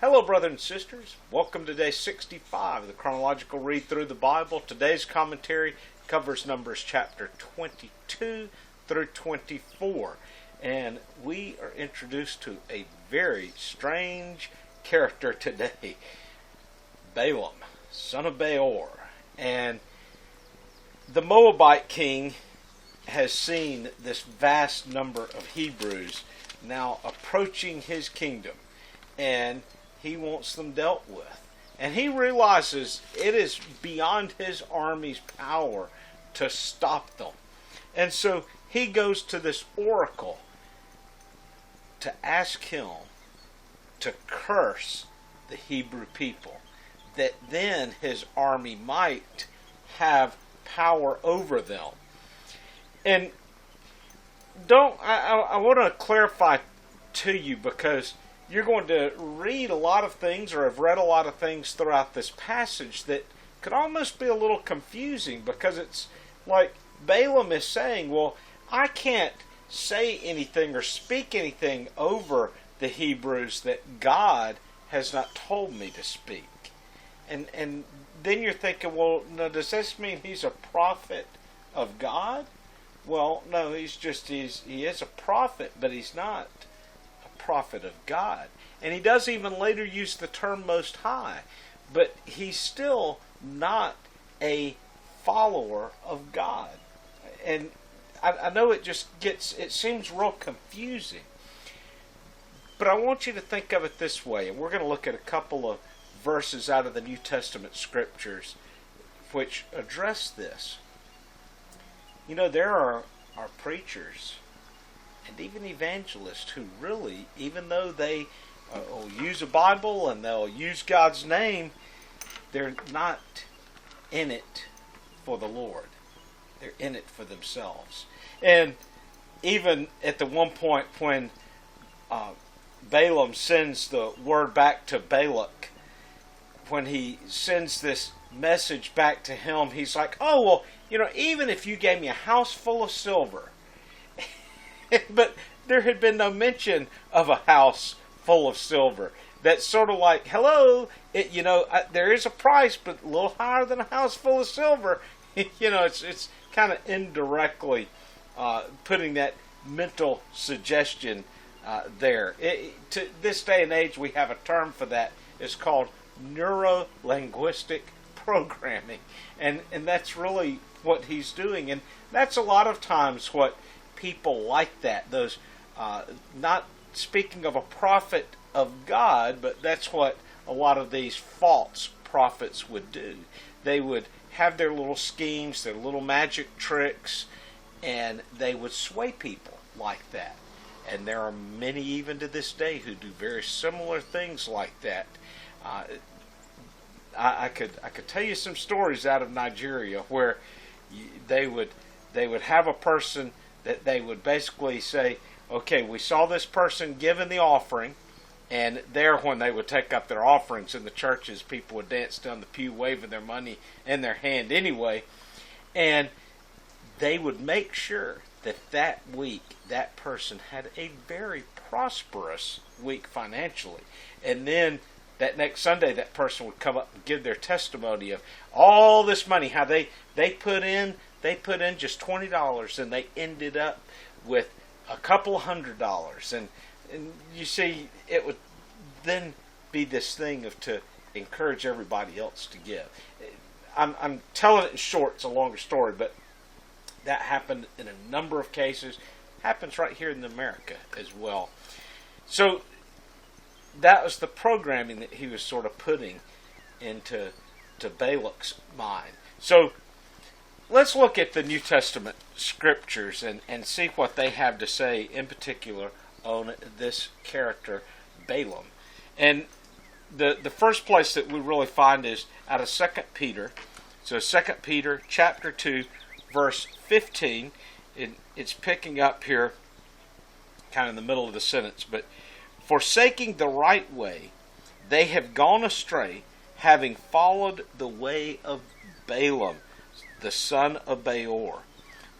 Hello, brothers and sisters. Welcome to day 65 of the Chronological Read Through the Bible. Today's commentary covers Numbers chapter 22 through 24. And we are introduced to a very strange character today. Balaam, son of Beor. And the Moabite king has seen this vast number of Hebrews now approaching his kingdom. And he wants them dealt with. And he realizes it is beyond his army's power to stop them. And so he goes to this oracle to ask him to curse the Hebrew people, that then his army might have power over them. And I want to clarify to you, because you're going to read a lot of things, or have read a lot of things throughout this passage that could almost be a little confusing, because it's like Balaam is saying, well, I can't say anything or speak anything over the Hebrews that God has not told me to speak. And then you're thinking, well, no, does this mean he's a prophet of God? Well, no, he is a prophet, but he's not a prophet of God. And he does even later use the term Most High, but he's still not a follower of God. And I know it seems real confusing, but I want you to think of it this way, and we're going to look at a couple of verses out of the New Testament scriptures which address this. You know, there are preachers and even evangelists who really, even though they will use a Bible and they'll use God's name, they're not in it for the Lord. They're in it for themselves. And even at the one point when Balaam sends the word back to Balak, when he sends this message back to him, he's like, oh, well, even if you gave me a house full of silver. But there had been no mention of a house full of silver. That's sort of like, hello, there is a price, but a little higher than a house full of silver. It's kind of indirectly putting that mental suggestion there. To this day and age, we have a term for that. It's called neuro-linguistic programming, and that's really what he's doing. And that's a lot of times what people like that, those not speaking of a prophet of God, but that's what a lot of these false prophets would do. They would have their little schemes, their little magic tricks, and they would sway people like that. And there are many even to this day who do very similar things like that. I could tell you some stories out of Nigeria where they would have a person that they would basically say, okay, we saw this person giving the offering, and there when they would take up their offerings in the churches, people would dance down the pew waving their money in their hand anyway, and they would make sure that week that person had a very prosperous week financially. And then that next Sunday, that person would come up and give their testimony of all this money, how they put in just $20, and they ended up with a couple of $100. And you see, it would then be this thing of to encourage everybody else to give. I'm telling it in short, it's a longer story, but that happened in a number of cases. Happens right here in America as well. So that was the programming that he was sort of putting into Balak's mind. So let's look at the New Testament scriptures and see what they have to say in particular on this character, Balaam. And the first place that we really find is out of 2 Peter. So 2 Peter chapter 2, verse 15. It's picking up here kind of in the middle of the sentence. But forsaking the right way, they have gone astray, having followed the way of Balaam, the son of Beor,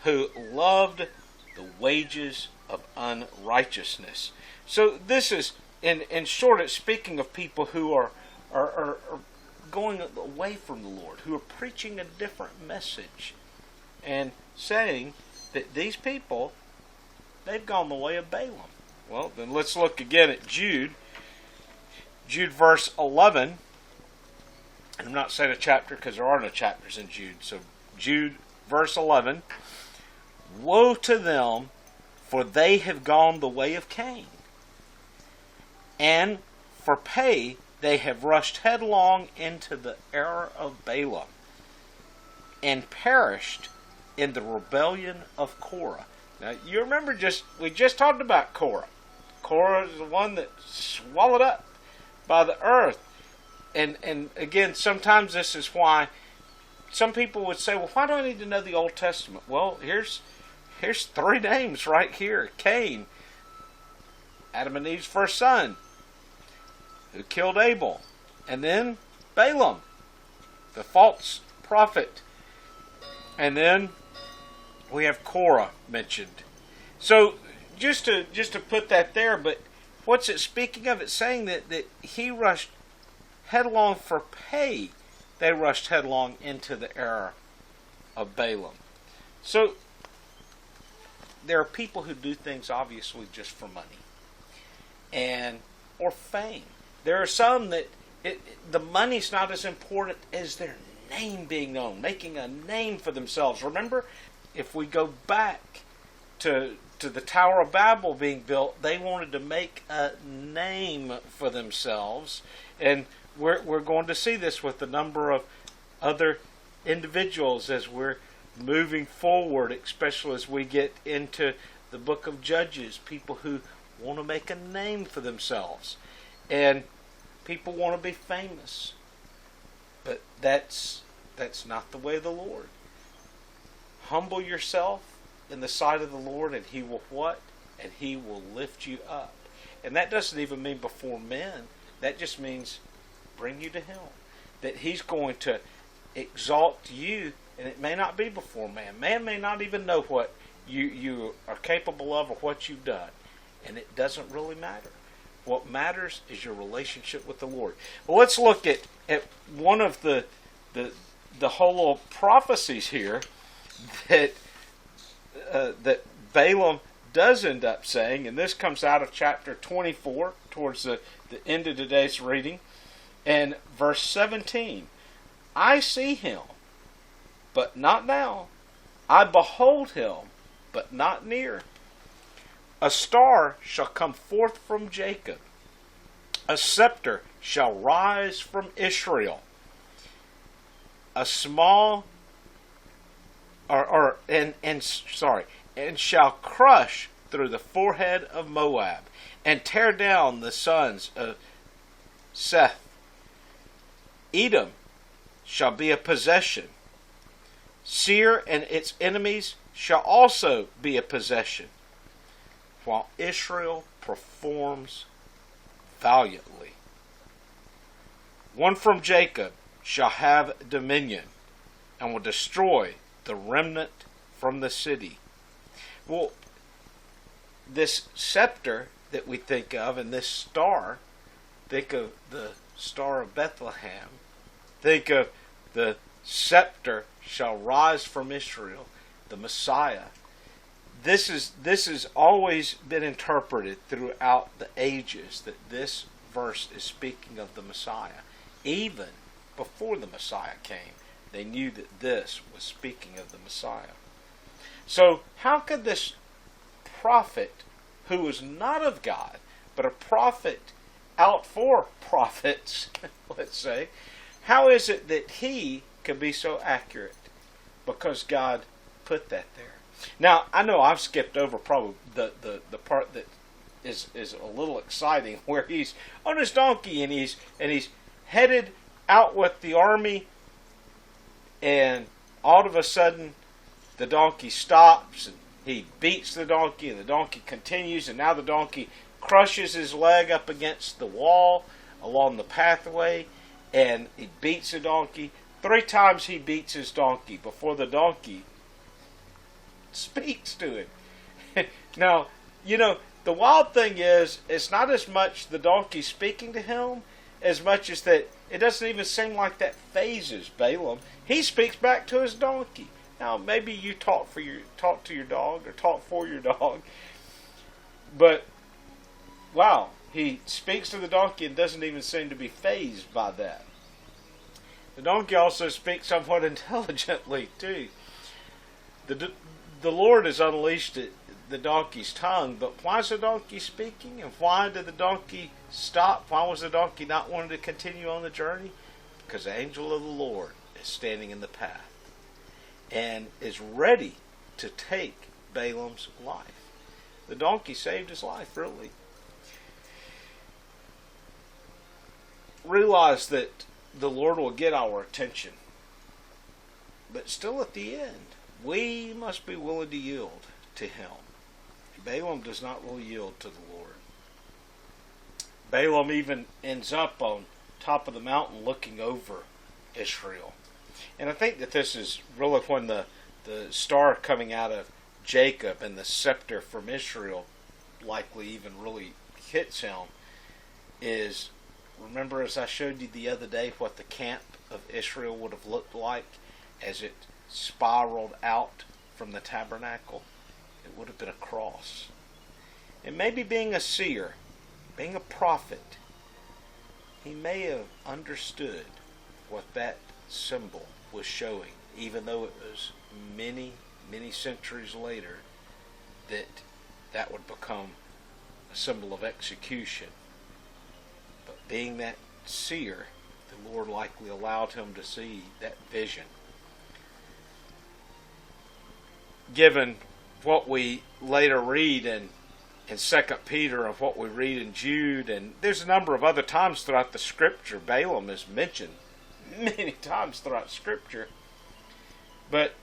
who loved the wages of unrighteousness. So this is in short, it's speaking of people who are going away from the Lord, who are preaching a different message, and saying that these people, they've gone the way of Balaam. Well, then let's look again at Jude. Jude verse 11. And I'm not saying a chapter because there are no chapters in Jude. So Jude verse 11. Woe to them, for they have gone the way of Cain. And for pay they have rushed headlong into the error of Balaam, and perished in the rebellion of Korah. Now you remember we just talked about Korah. Korah is the one that swallowed up by the earth. And again, sometimes this is why some people would say, well, why do I need to know the Old Testament? Well, here's 3 names right here. Cain, Adam and Eve's first son, who killed Abel. And then Balaam, the false prophet. And then we have Korah mentioned. So just to put that there, but what's it speaking of? It's saying that he rushed headlong for pay. They rushed headlong into the error of Balaam. So there are people who do things obviously just for money or fame. There are some that the money's not as important as their name being known, making a name for themselves. Remember, if we go back to the Tower of Babel being built, they wanted to make a name for themselves. And we're going to see this with a number of other individuals as we're moving forward, especially as we get into the book of Judges. People who want to make a name for themselves. And people want to be famous. But that's not the way of the Lord. Humble yourself in the sight of the Lord, and He will what? And He will lift you up. And that doesn't even mean before men. That just means bring you to Him. That He's going to exalt you, and it may not be before man. Man may not even know what you are capable of or what you've done. And it doesn't really matter. What matters is your relationship with the Lord. Well, let's look at one of the whole little prophecies here that Balaam does end up saying, and this comes out of chapter 24 towards the end of today's reading, and verse 17. I see him, but not now. I behold him, but not near. A star shall come forth from Jacob. A scepter shall rise from Israel. A small and shall crush through the forehead of Moab, and tear down the sons of Seth. Edom shall be a possession. Seir and its enemies shall also be a possession, while Israel performs valiantly. One from Jacob shall have dominion, and will destroy the remnant from the city. Well, this scepter that we think of, and this star, think of the Star of Bethlehem. Think of the scepter shall rise from Israel, the Messiah. This has always been interpreted throughout the ages that this verse is speaking of the Messiah. Even before the Messiah came, they knew that this was speaking of the Messiah. So how could this prophet, who was not of God, but a prophet out for prophets, let's say, how is it that he can be so accurate? Because God put that there. Now, I know I've skipped over probably the part that is a little exciting, where he's on his donkey and he's headed out with the army, and all of a sudden the donkey stops and he beats the donkey, and the donkey continues, and now the donkey crushes his leg up against the wall along the pathway, and he beats the donkey. 3 times he beats his donkey before the donkey speaks to him. Now, the wild thing is, it's not as much the donkey speaking to him as much as that it doesn't even seem like that phases Balaam. He speaks back to his donkey. Now, maybe you talk to your dog or talk for your dog, but wow, he speaks to the donkey and doesn't even seem to be fazed by that. The donkey also speaks somewhat intelligently too. The Lord has unleashed the donkey's tongue, but why is the donkey speaking? And why did the donkey stop? Why was the donkey not wanting to continue on the journey? Because the angel of the Lord is standing in the path and is ready to take Balaam's life. The donkey saved his life, really. Realize that the Lord will get our attention, but still at the end, we must be willing to yield to Him. Balaam does not really yield to the Lord. Balaam even ends up on top of the mountain looking over Israel. And I think that this is really when the star coming out of Jacob and the scepter from Israel likely even really hits him is, remember as I showed you the other day what the camp of Israel would have looked like as it spiraled out from the tabernacle? It would have been a cross. And maybe being a seer, being a prophet, he may have understood what that symbol was showing, even though it was many, many centuries later that would become a symbol of execution. But being that seer, the Lord likely allowed him to see that vision. Given what we later read in 2 Peter and what we read in Jude, and there's a number of other times throughout the Scripture, Balaam is mentioned many times throughout Scripture, but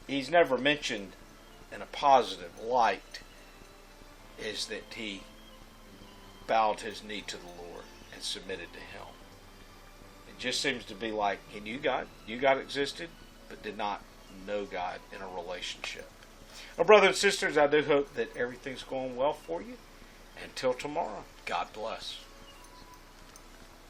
he's never mentioned in a positive light, is that he bowed his knee to the Lord and submitted to Him. It just seems to be like he knew God existed, but did not know God in a relationship. Well, brothers and sisters, I do hope that everything's going well for you. Until tomorrow, God bless.